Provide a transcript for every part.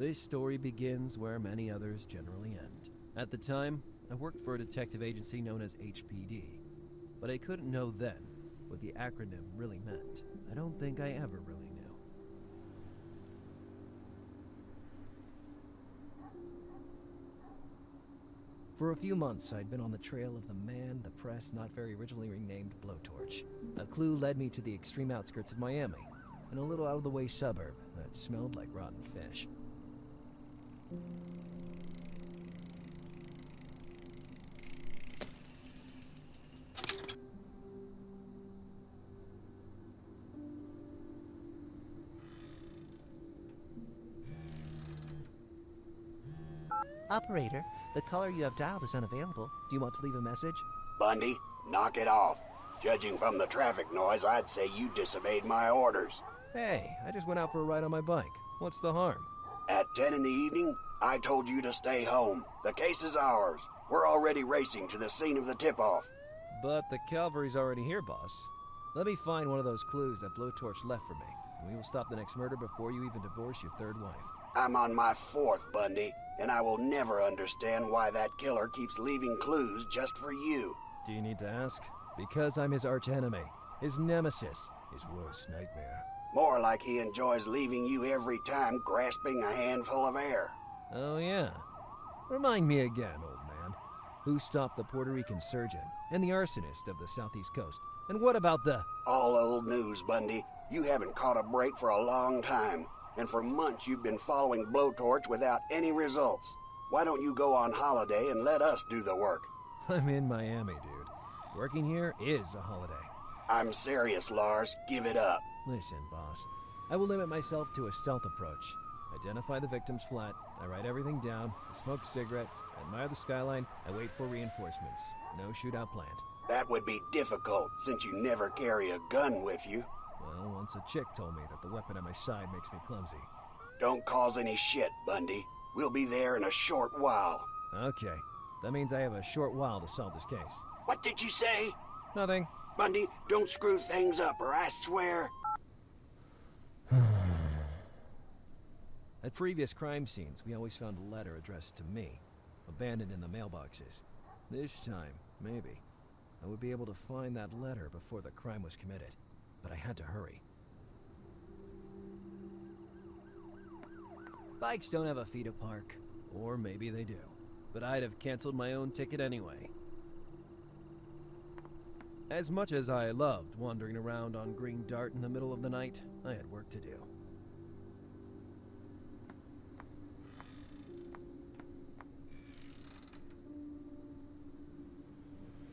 This story begins where many others generally end. At the time, I worked for a detective agency known as HPD, but I couldn't know then what the acronym really meant. I don't think I ever really knew. For a few months, I'd been on the trail of the man the press not very originally renamed Blowtorch. A clue led me to the extreme outskirts of Miami, in a little out-of-the-way suburb that smelled like rotten fish. Operator, the caller you have dialed is unavailable. Do you want to leave a message? Bundy, knock it off. Judging from the traffic noise, I'd say you disobeyed my orders. Hey, I just went out for a ride on my bike. What's the harm? At 10 in the evening, I told you to stay home. The case is ours. We're already racing to the scene of the tip-off. But the cavalry's already here, boss. Let me find one of those clues that Blowtorch left for me, and we will stop the next murder before you even divorce your third wife. I'm on my fourth, Bundy, and I will never understand why that killer keeps leaving clues just for you. Do you need to ask? Because I'm his arch-enemy, his nemesis, his worst nightmare. More like he enjoys leaving you every time grasping a handful of air. Oh yeah. Remind me again, old man. Who stopped the Puerto Rican surgeon and the arsonist of the southeast coast? And what about the... All old news, Bundy. You haven't caught a break for a long time. And for months you've been following Blowtorch without any results. Why don't you go on holiday and let us do the work? I'm in Miami, dude. Working here is a holiday. I'm serious, Lars. Give it up. Listen, boss. I will limit myself to a stealth approach. Identify the victim's flat, I write everything down, I smoke a cigarette, I admire the skyline, I wait for reinforcements. No shootout planned. That would be difficult, since you never carry a gun with you. Well, once a chick told me that the weapon at my side makes me clumsy. Don't cause any shit, Bundy. We'll be there in a short while. Okay. That means I have a short while to solve this case. What did you say? Nothing. Bundy, don't screw things up, or I swear... At previous crime scenes, we always found a letter addressed to me, abandoned in the mailboxes. This time, maybe, I would be able to find that letter before the crime was committed. But I had to hurry. Bikes don't have a fee to park. Or maybe they do. But I'd have canceled my own ticket anyway. As much as I loved wandering around on green dirt in the middle of the night, I had work to do.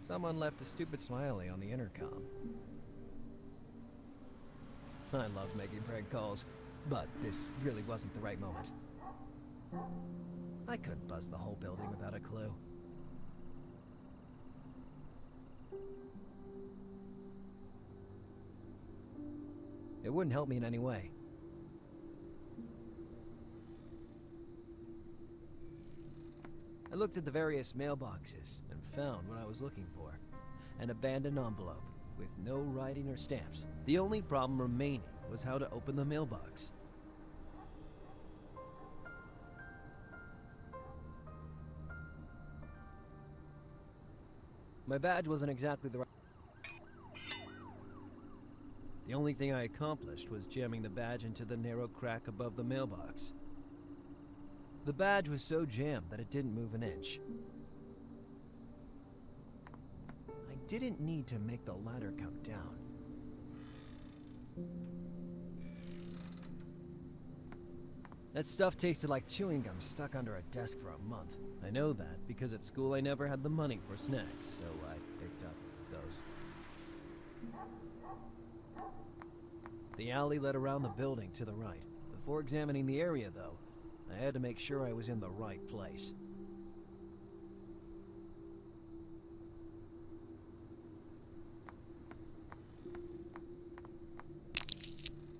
Someone left a stupid smiley on the intercom. I love making prank calls, but this really wasn't the right moment. I couldn't buzz the whole building without a clue. It wouldn't help me in any way. I looked at the various mailboxes and found what I was looking for. An abandoned envelope with no writing or stamps. The only problem remaining was how to open the mailbox. My badge wasn't exactly the right... The only thing I accomplished was jamming the badge into the narrow crack above the mailbox. The badge was so jammed that it didn't move an inch. I didn't need to make the ladder come down. That stuff tasted like chewing gum stuck under a desk for a month. I know that because at school I never had the money for snacks, so I picked up those. The alley led around the building to the right. Before examining the area, though, I had to make sure I was in the right place.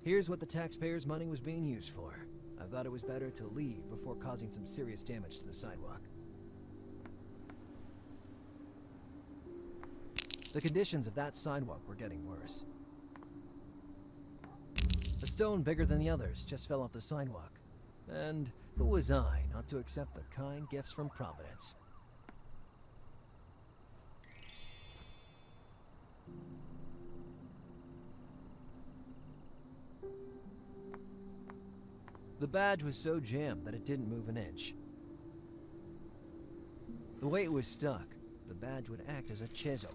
Here's what the taxpayers' money was being used for. I thought it was better to leave before causing some serious damage to the sidewalk. The conditions of that sidewalk were getting worse. A stone bigger than the others just fell off the sidewalk. And who was I not to accept the kind gifts from Providence? The badge was so jammed that it didn't move an inch. The way it was stuck, the badge would act as a chisel.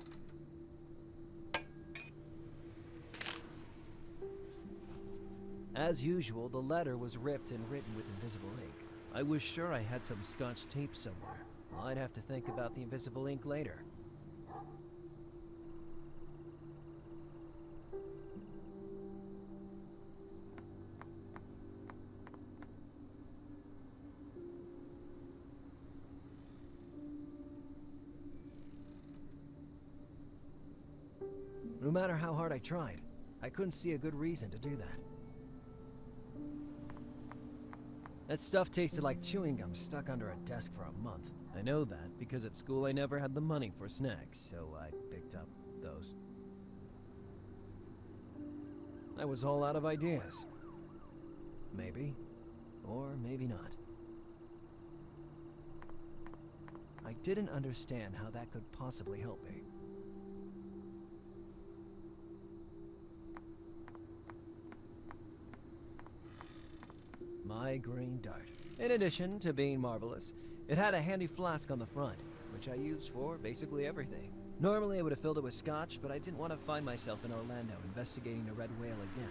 As usual, the letter was ripped and written with invisible ink. I was sure I had some scotch tape somewhere. I'd have to think about the invisible ink later. No matter how hard I tried, I couldn't see a good reason to do that. That stuff tasted like chewing gum stuck under a desk for a month. I know that because at school I never had the money for snacks, so I picked up those. I was all out of ideas. Maybe, or maybe not. I didn't understand how that could possibly help me. My green dart. In addition to being marvelous, it had a handy flask on the front, which I used for basically everything. Normally I would have filled it with scotch, but I didn't want to find myself in Orlando investigating a red whale again.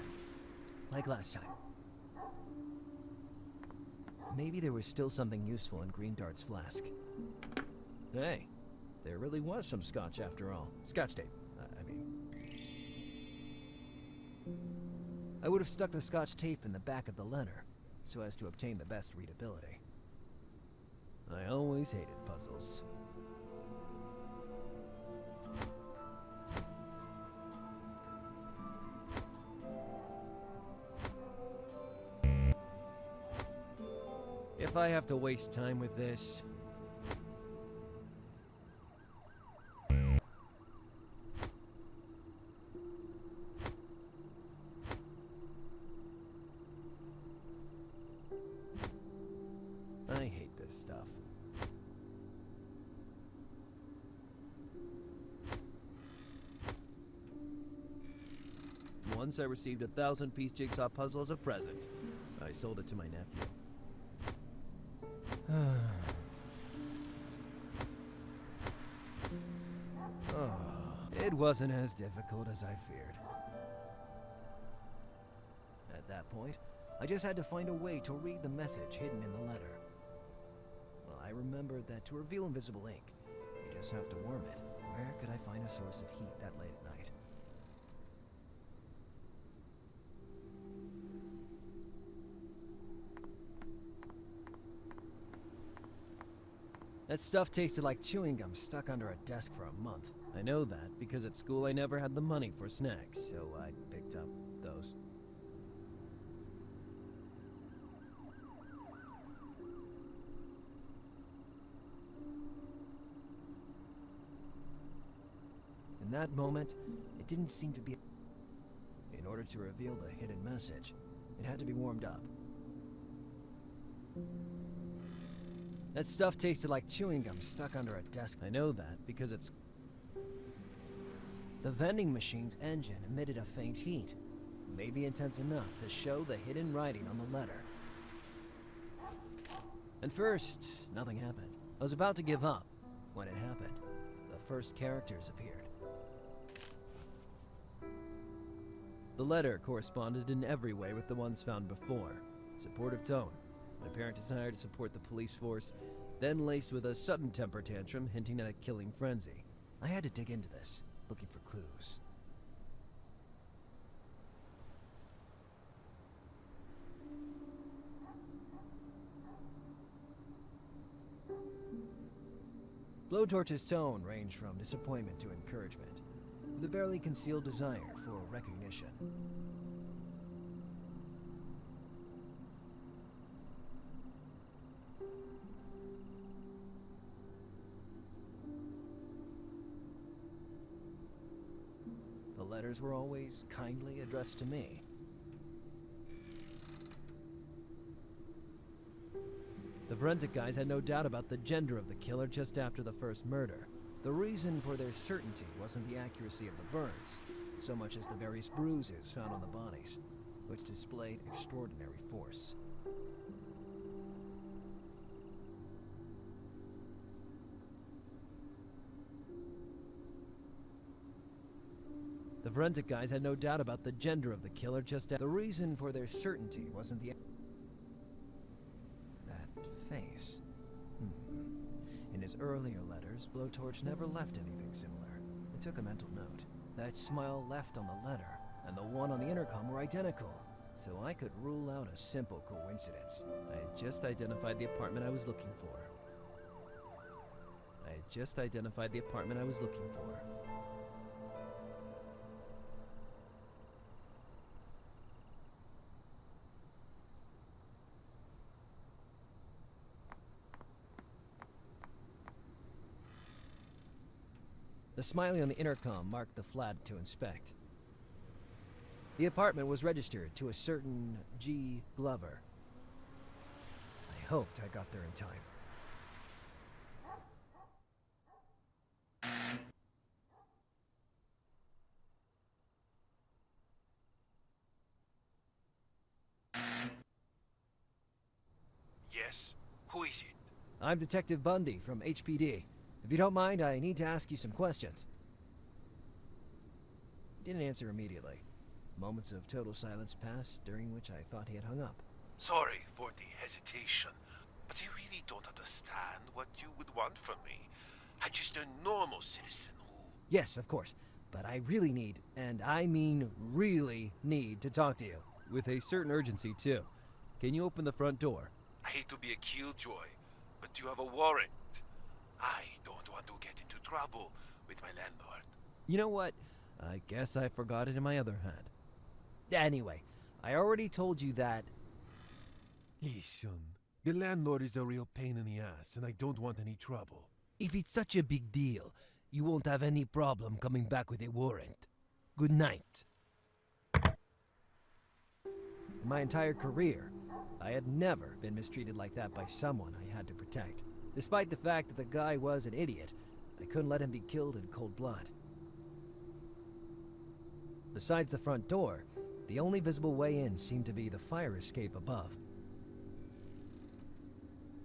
Like last time. Maybe there was still something useful in Green Dart's flask. Hey, there really was some scotch after all. Scotch tape, I mean. I would have stuck the scotch tape in the back of the letter, so as to obtain the best readability. I always hated puzzles. If I have to waste time with this... I hate this stuff. Once I received a 1,000-piece jigsaw puzzle as a present. I sold it to my nephew. It wasn't as difficult as I feared. At that point, I just had to find a way to read the message hidden in the letter. Well, I remembered that to reveal invisible ink, you just have to warm it. Where could I find a source of heat that late at night? That stuff tasted like chewing gum stuck under a desk for a month. I know that because at school I never had the money for snacks, so I picked up those. In that moment, it didn't seem to be... In order to reveal the hidden message, it had to be warmed up. That stuff tasted like chewing gum stuck under a desk. I know that because it's... The vending machine's engine emitted a faint heat, maybe intense enough to show the hidden writing on the letter. At first, nothing happened. I was about to give up when it happened. The first characters appeared. The letter corresponded in every way with the ones found before. Supportive tone, an apparent desire to support the police force, then laced with a sudden temper tantrum hinting at a killing frenzy. I had to dig into this, looking for clues. Blowtorch's tone ranged from disappointment to encouragement, with a barely concealed desire for recognition. The letters were always kindly addressed to me. The forensic guys had no doubt about the gender of the killer just after the first murder. The reason for their certainty wasn't the accuracy of the burns, so much as the various bruises found on the bodies, which displayed extraordinary force. The forensic guys had no doubt about the gender of the killer just the reason for their certainty wasn't the... That face. In his earlier letters, Blowtorch never left anything similar. I took a mental note. That smile left on the letter and the one on the intercom were identical, so I could rule out a simple coincidence. I had just identified the apartment I was looking for. The smiley on the intercom marked the flat to inspect. The apartment was registered to a certain G. Glover. I hoped I got there in time. Yes? Who is it? I'm Detective Bundy from HPD. If you don't mind, I need to ask you some questions. He didn't answer immediately. Moments of total silence passed, during which I thought he had hung up. Sorry for the hesitation, but I really don't understand what you would want from me. I'm just a normal citizen who... Yes, of course. But I really need, and I mean really need, to talk to you. With a certain urgency, too. Can you open the front door? I hate to be a killjoy, but you have a warrant. I don't want to get into trouble with my landlord. You know what? I guess I forgot it in my other hand. Anyway, I already told you that... Listen, the landlord is a real pain in the ass, and I don't want any trouble. If it's such a big deal, you won't have any problem coming back with a warrant. Good night. In my entire career, I had never been mistreated like that by someone I had to protect. Despite the fact that the guy was an idiot, I couldn't let him be killed in cold blood. Besides the front door, the only visible way in seemed to be the fire escape above.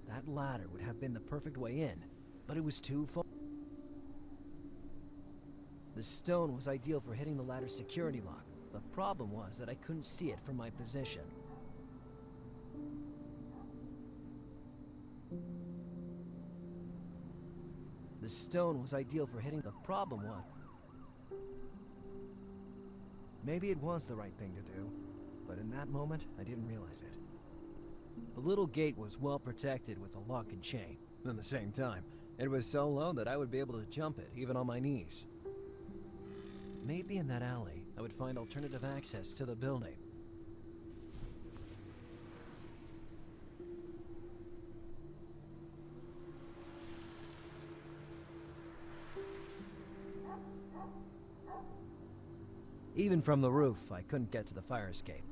That ladder would have been the perfect way in, but it was too far. The stone was ideal for hitting the ladder's security lock. The problem was that I couldn't see it from my position. The stone was ideal for hitting. The problem was... Maybe it was the right thing to do, but in that moment, I didn't realize it. The little gate was well protected with a lock and chain. At the same time, it was so low that I would be able to jump it, even on my knees. Maybe in that alley, I would find alternative access to the building. Even from the roof, I couldn't get to the fire escape.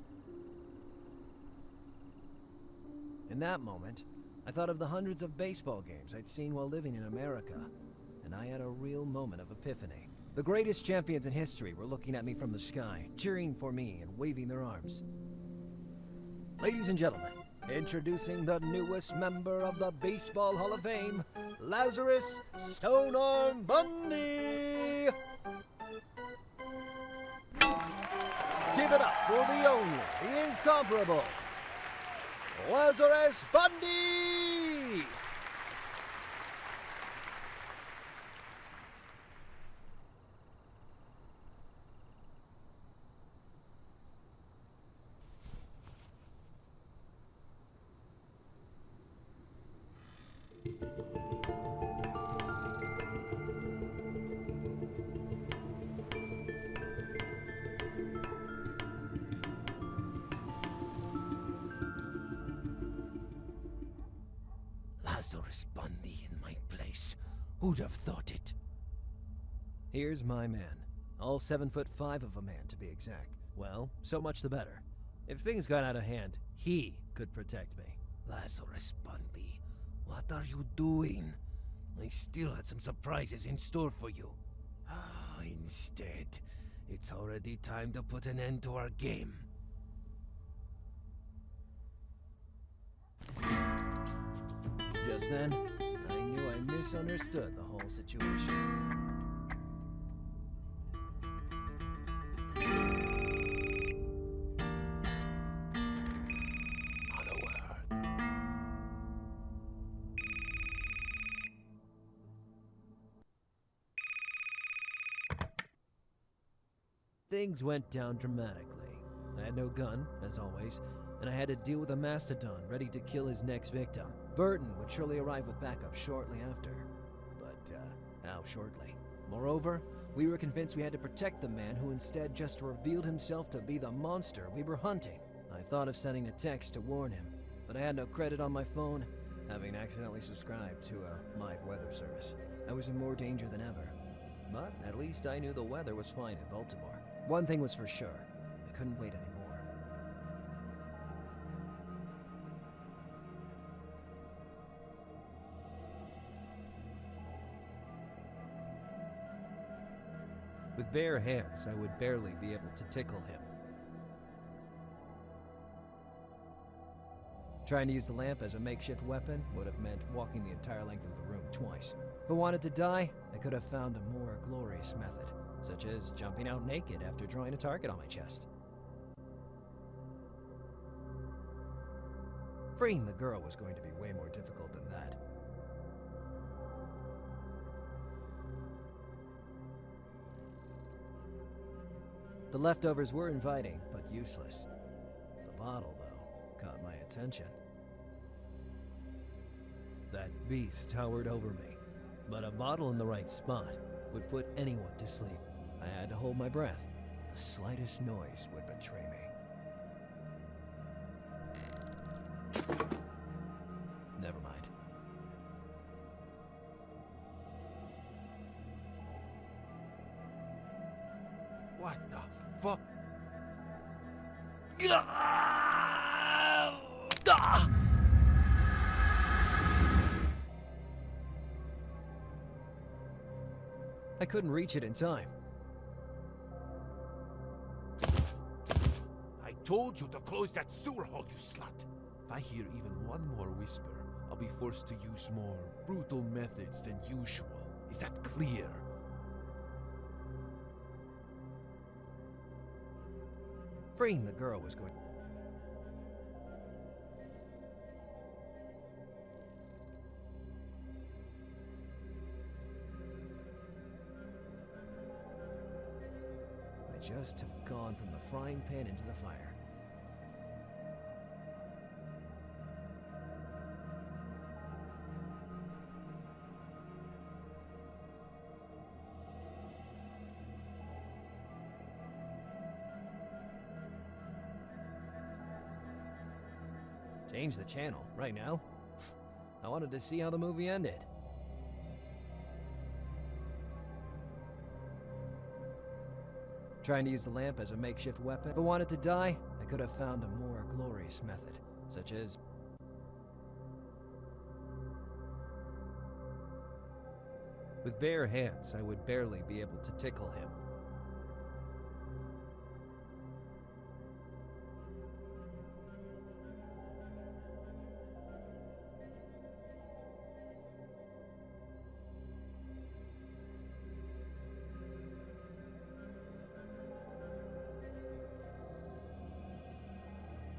In that moment, I thought of the hundreds of baseball games I'd seen while living in America, and I had a real moment of epiphany. The greatest champions in history were looking at me from the sky, cheering for me and waving their arms. Ladies and gentlemen, introducing the newest member of the Baseball Hall of Fame, Lazarus Stonearm Bundy! Give it up for the only, the incomparable, Lazarus Bundy! Lazarus Bundy in my place. Who'd have thought it? Here's my man. All 7'5" of a man, to be exact. Well, so much the better. If things got out of hand, he could protect me. Lazarus Bundy, What are you doing? I still had some surprises in store for you. Instead, it's already time to put an end to our game. Just then, I knew I misunderstood the whole situation. Not a word. Things went down dramatically. I had no gun, as always, and I had to deal with a mastodon ready to kill his next victim. Burton would surely arrive with backup shortly after. But, how shortly? Moreover, we were convinced we had to protect the man who instead just revealed himself to be the monster we were hunting. I thought of sending a text to warn him, but I had no credit on my phone, having accidentally subscribed to a live weather service. I was in more danger than ever. But at least I knew the weather was fine in Baltimore. One thing was for sure, I couldn't wait anymore. With bare hands, I would barely be able to tickle him. Trying to use the lamp as a makeshift weapon would have meant walking the entire length of the room twice. If I wanted to die, I could have found a more glorious method, such as jumping out naked after drawing a target on my chest. Freeing the girl was going to be way more difficult than that. The leftovers were inviting, but useless. The bottle, though, caught my attention. That beast towered over me, but a bottle in the right spot would put anyone to sleep. I had to hold my breath. The slightest noise would betray me. Never mind. What the fuck? I couldn't reach it in time. I told you to close that sewer hole, you slut! If I hear even one more whisper, I'll be forced to use more brutal methods than usual. Is that clear? Freeing the girl was going. I just have gone from the frying pan into the fire. Change the channel, right now? I wanted to see how the movie ended. Trying to use the lamp as a makeshift weapon. If I wanted to die, I could have found a more glorious method, such as... With bare hands, I would barely be able to tickle him.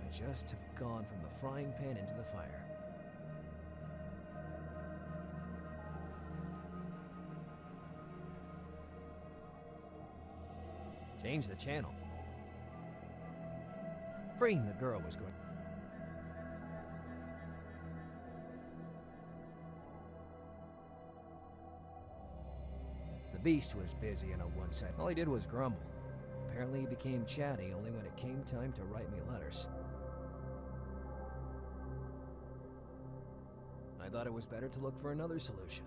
I just have gone from the frying pan into the fire. Change the channel. Freeing the girl was going. The beast was busy in a one-set. All he did was grumble. Apparently he became chatty only when it came time to write me letters. I thought it was better to look for another solution.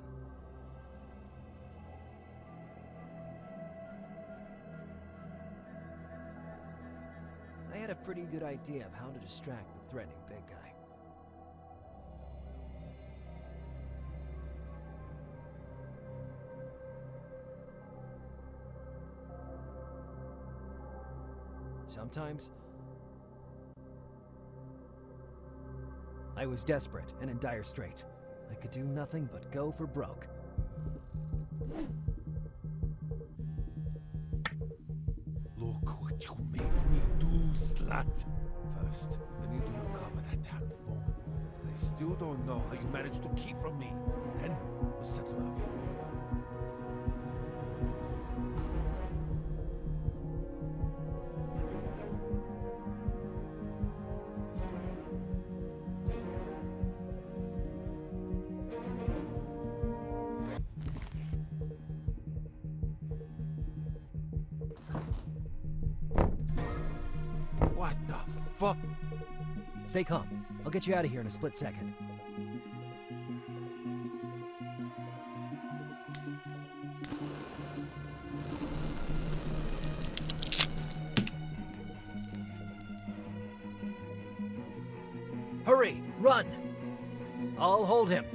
I had a pretty good idea of how to distract the threatening big guy. Sometimes I was desperate and in dire straits. I could do nothing but go for broke. Look what you made me do, slut. First, I need to recover that damn phone. But I still don't know how you managed to keep from me. Then, we'll settle up. What the fuck? Stay calm. I'll get you out of here in a split second. Hurry! Run! I'll hold him.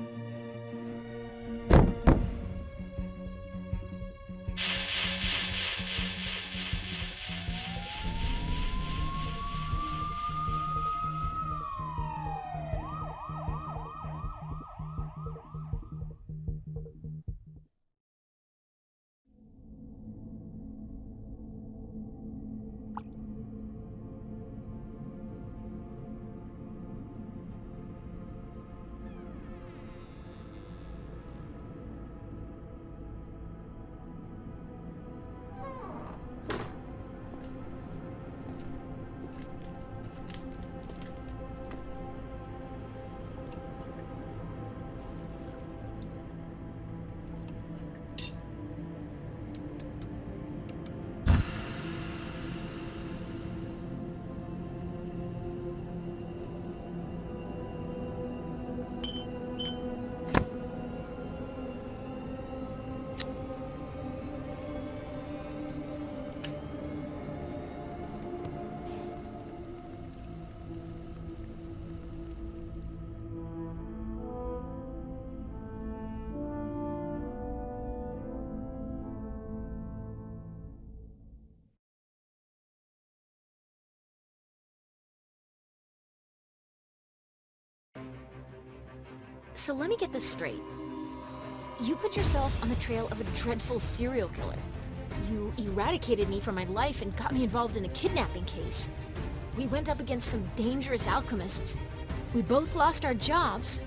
So let me get this straight. You put yourself on the trail of a dreadful serial killer. You eradicated me from my life and got me involved in a kidnapping case. We went up against some dangerous alchemists. We both lost our jobs.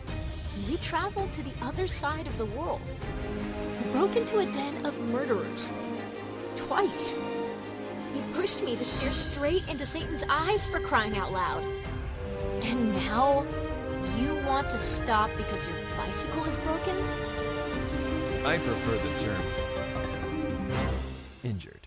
And we traveled to the other side of the world. We broke into a den of murderers. Twice. You pushed me to stare straight into Satan's eyes, for crying out loud. And now, you want to stop because your bicycle is broken? I prefer the term injured.